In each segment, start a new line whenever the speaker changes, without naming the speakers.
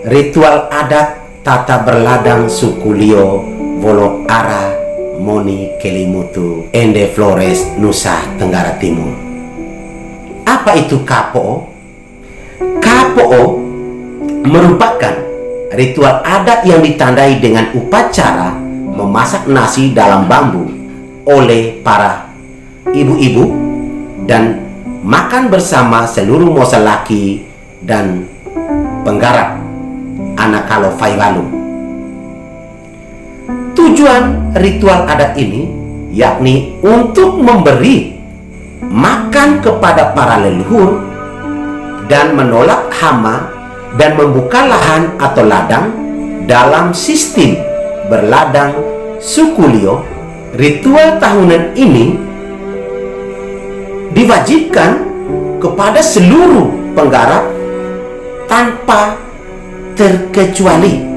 Ritual adat tata berladang suku Lio Wolo Ara Moni Kelimutu Ende Flores, Nusa Tenggara Timur. Apa itu KPO? KPO merupakan ritual adat yang ditandai dengan upacara memasak nasi dalam bambu oleh para ibu-ibu dan makan bersama seluruh mosa laki dan penggarap anak kalau Faiwalu. Tujuan ritual adat ini yakni untuk memberi makan kepada para leluhur dan menolak hama dan membuka lahan atau ladang dalam sistem berladang suku Lio. Ritual tahunan ini diwajibkan kepada seluruh penggarap tanpa terkecuali.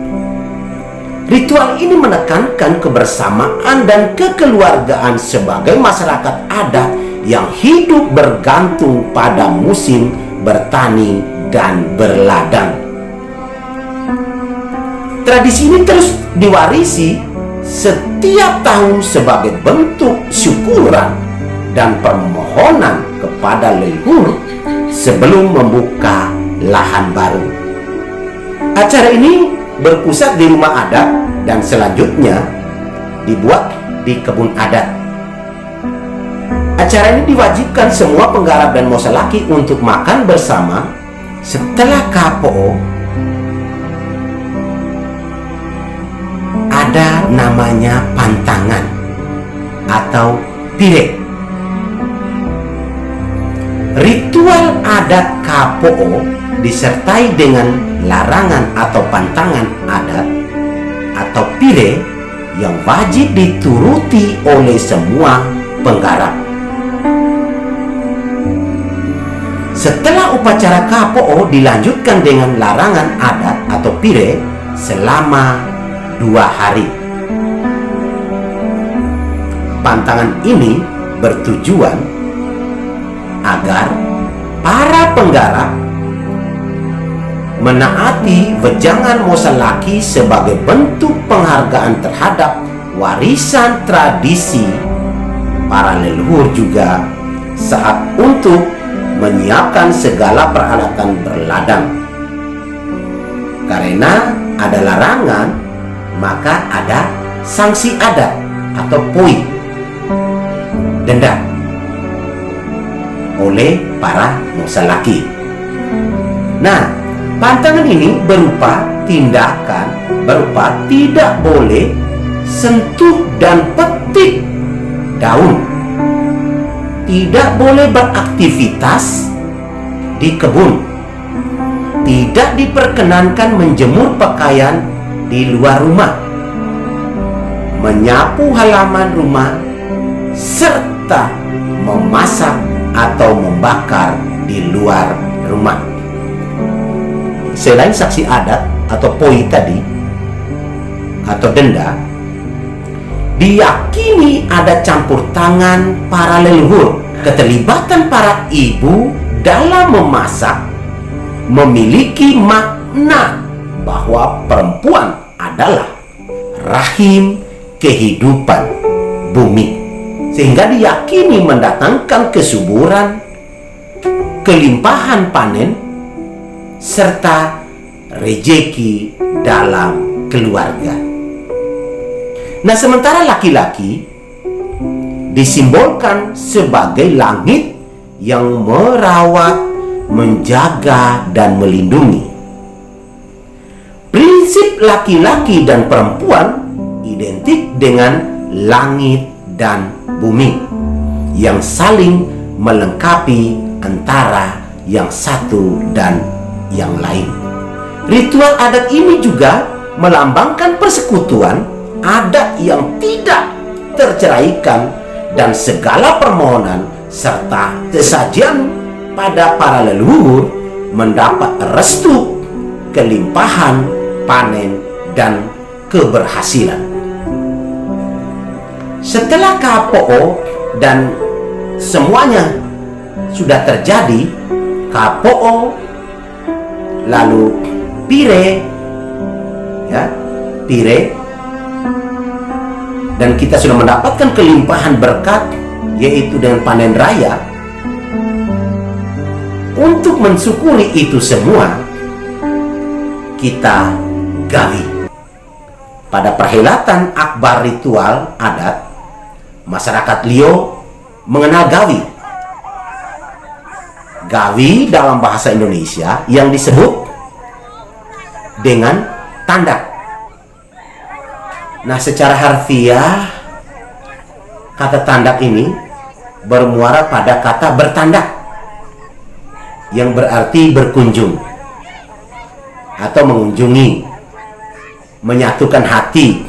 Ritual ini menekankan kebersamaan dan kekeluargaan sebagai masyarakat adat yang hidup bergantung pada musim bertani dan berladang. Tradisi ini terus diwarisi setiap tahun sebagai bentuk syukuran dan permohonan kepada leluhur sebelum membuka lahan baru. Acara ini berpusat di rumah adat dan selanjutnya dibuat di kebun adat. Acara ini diwajibkan semua penggarap dan mosa laki untuk makan bersama. Setelah KPO ada namanya pantangan atau pire. Ritual adat KPO disertai dengan larangan atau pantangan adat atau pire yang wajib dituruti oleh semua penggarap. Setelah upacara KPO dilanjutkan dengan larangan adat atau pire selama 2 hari. Pantangan ini bertujuan agar para penggarap menaati wejangan mosa laki sebagai bentuk penghargaan terhadap warisan tradisi para leluhur, juga saat untuk menyiapkan segala peralatan berladang. Karena ada larangan, maka ada sanksi adat atau poi, denda oleh para mosa laki. Nah, pantangan ini berupa tindakan berupa tidak boleh sentuh dan petik daun, tidak boleh beraktivitas di kebun, tidak diperkenankan menjemur pakaian di luar rumah, menyapu halaman rumah, serta memasak atau membakar di luar rumah. Selain saksi adat atau poi tadi atau denda, diyakini ada campur tangan para leluhur. Keterlibatan para ibu dalam memasak memiliki makna bahwa perempuan adalah rahim kehidupan bumi, sehingga diyakini mendatangkan kesuburan, kelimpahan panen, serta rejeki dalam keluarga. Nah, sementara laki-laki disimbolkan sebagai langit yang merawat, menjaga, dan melindungi. Prinsip laki-laki dan perempuan identik dengan langit dan bumi yang saling melengkapi antara yang satu dan yang lain. Ritual adat ini juga melambangkan persekutuan adat yang tidak terceraikan dan segala permohonan serta kesajian pada para leluhur mendapat restu, kelimpahan panen, dan keberhasilan. Setelah KPO dan semuanya sudah terjadi, KPO lalu pire ya, Pire, dan kita sudah mendapatkan kelimpahan berkat, yaitu dengan panen raya. Untuk mensyukuri itu semua, kita gawi. Pada perhelatan akbar ritual adat, masyarakat Lio mengenal gawi. Gawi dalam bahasa Indonesia yang disebut dengan tandak. Nah, secara harfiah kata tandak ini bermuara pada kata bertandak, yang berarti berkunjung atau mengunjungi, menyatukan hati,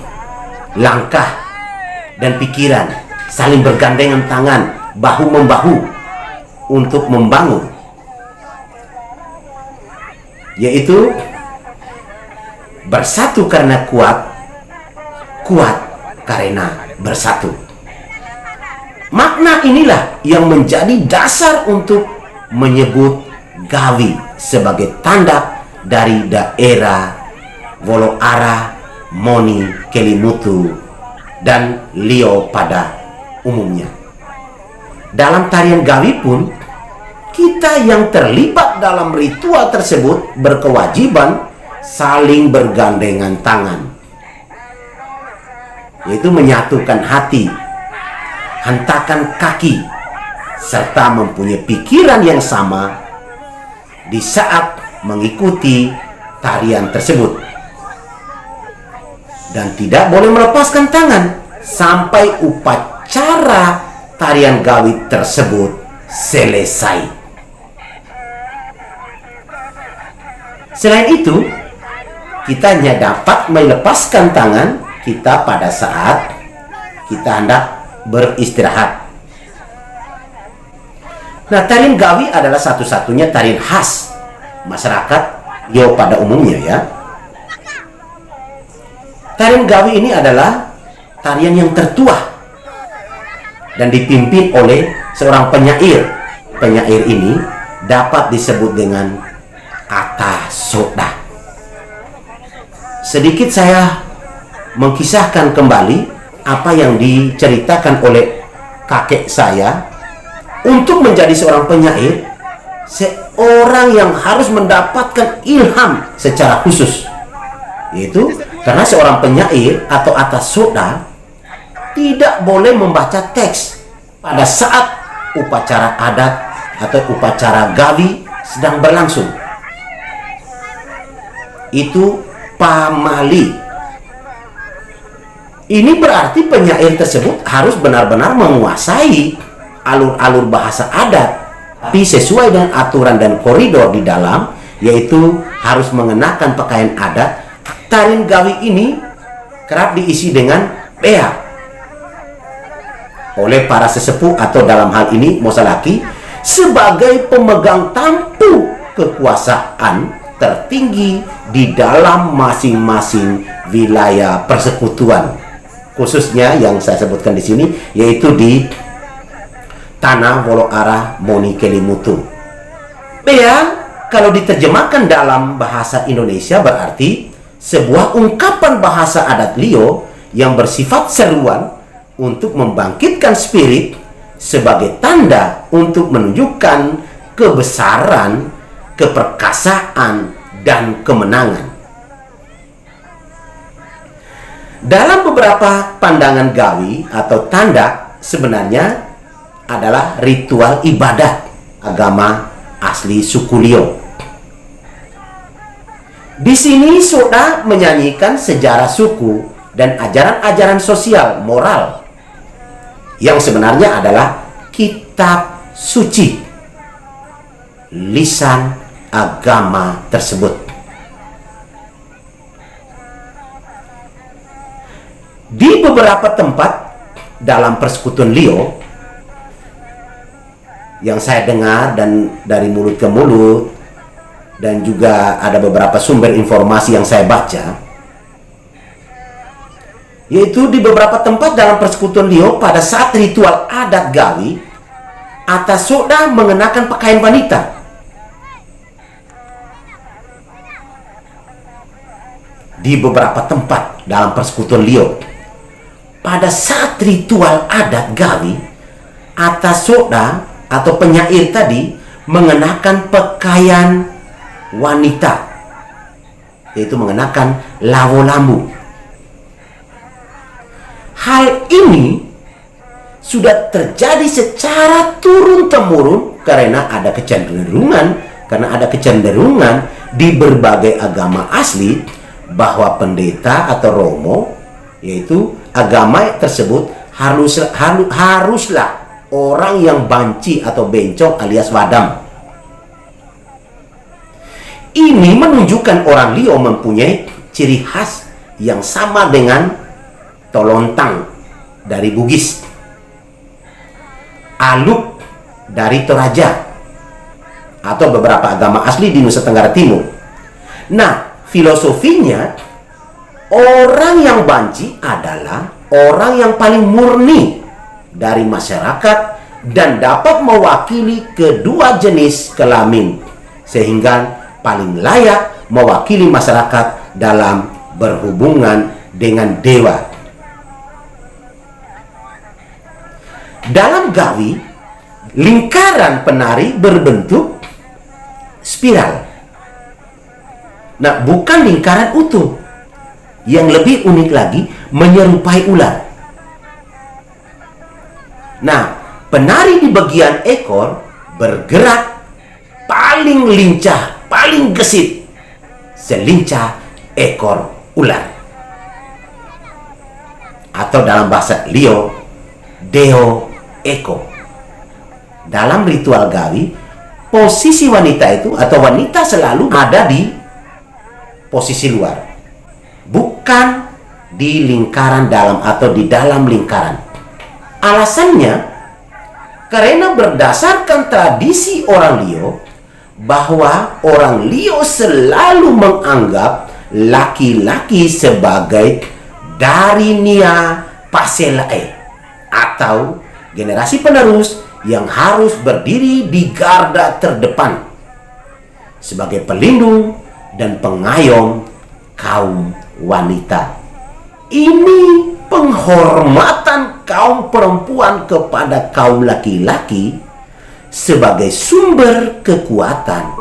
langkah, dan pikiran, saling bergandengan tangan, bahu-membahu untuk membangun, yaitu bersatu karena kuat, kuat karena bersatu. Makna inilah yang menjadi dasar untuk menyebut gawi sebagai tandak dari daerah Woloara, Moni, Kelimutu, dan Lio pada umumnya. Dalam tarian gawi pun, kita yang terlibat dalam ritual tersebut berkewajiban saling bergandengan tangan, yaitu menyatukan hati, hentakan kaki, serta mempunyai pikiran yang sama di saat mengikuti tarian tersebut. Dan tidak boleh melepaskan tangan sampai upacara tarian gawi tersebut selesai. Selain itu, kita hanya dapat melepaskan tangan kita pada saat kita hendak beristirahat. Nah, tarian gawi adalah satu-satunya tarian khas masyarakat Lio pada umumnya, ya. Tarian gawi ini adalah tarian yang tertua dan dipimpin oleh seorang penyair. Penyair ini dapat disebut dengan Ata Sodha. Sedikit saya mengkisahkan kembali apa yang diceritakan oleh kakek saya. Untuk menjadi seorang penyair, seorang yang harus mendapatkan ilham secara khusus, yaitu karena seorang penyair atau Ata Sodha tidak boleh membaca teks pada saat upacara adat atau upacara gawi sedang berlangsung. Itu pamali. Ini berarti penyair tersebut harus benar-benar menguasai alur-alur bahasa adat, tapi sesuai dengan aturan dan koridor di dalam, yaitu harus mengenakan pakaian adat. Tarian gawi ini kerap diisi dengan bea oleh para sesepuh atau dalam hal ini Mosalaki sebagai pemegang tampu kekuasaan tertinggi di dalam masing-masing wilayah persekutuan, khususnya yang saya sebutkan di sini yaitu di tanah Woloara, Moni, Kelimutu. Bea kalau diterjemahkan dalam bahasa Indonesia berarti sebuah ungkapan bahasa adat Lio yang bersifat seruan untuk membangkitkan spirit sebagai tanda untuk menunjukkan kebesaran, keperkasaan, dan kemenangan. Dalam beberapa pandangan gawi atau tanda sebenarnya adalah ritual ibadat agama asli suku Lio. Di sini Sodha menyanyikan sejarah suku dan ajaran-ajaran sosial moral yang sebenarnya adalah kitab suci lisan agama tersebut. Di beberapa tempat dalam persekutuan Lio yang saya dengar dan dari mulut ke mulut, dan juga ada beberapa sumber informasi yang saya baca, yaitu di beberapa tempat dalam persekutuan Lio pada saat ritual adat gawi, Ata Sodha mengenakan pakaian wanita. di beberapa tempat dalam persekutuan Lio. Pada saat ritual adat Gawi, Atasoda atau penyair tadi mengenakan pakaian wanita, yaitu mengenakan lawo lambu. Hal ini sudah terjadi secara turun-temurun karena ada kecenderungan di berbagai agama asli bahwa pendeta atau romo, yaitu agama tersebut haruslah orang yang banci atau bencong alias wadam. Ini menunjukkan orang Lio mempunyai ciri khas yang sama dengan Tolontang dari Bugis, Aluk dari Toraja, atau beberapa agama asli di Nusa Tenggara Timur. Nah, filosofinya, orang yang banci adalah orang yang paling murni dari masyarakat dan dapat mewakili kedua jenis kelamin, sehingga paling layak mewakili masyarakat dalam berhubungan dengan dewa. Dalam Gawi, lingkaran penari berbentuk spiral. Nah, bukan lingkaran utuh. Yang lebih unik lagi, menyerupai ular. Nah, penari di bagian ekor bergerak paling lincah, paling gesit, selincah ekor ular. Atau dalam bahasa Lio, Deo Eko. Dalam ritual Gawi, posisi wanita itu atau wanita selalu ada di posisi luar, bukan di lingkaran dalam atau di dalam lingkaran. Alasannya karena berdasarkan tradisi orang Lio, bahwa orang Lio selalu menganggap laki-laki sebagai dari Nia Paselae atau generasi penerus yang harus berdiri di garda terdepan sebagai pelindung dan pengayom kaum wanita. Ini penghormatan kaum perempuan kepada kaum laki-laki sebagai sumber kekuatan.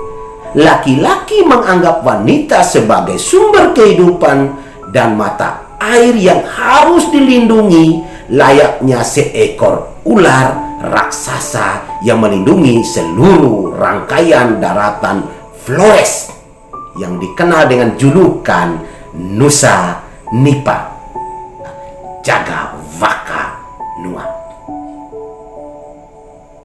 Laki-laki menganggap wanita sebagai sumber kehidupan dan mata air yang harus dilindungi, layaknya seekor ular raksasa yang melindungi seluruh rangkaian daratan Flores yang dikenal dengan julukan Nusa Nipa, jaga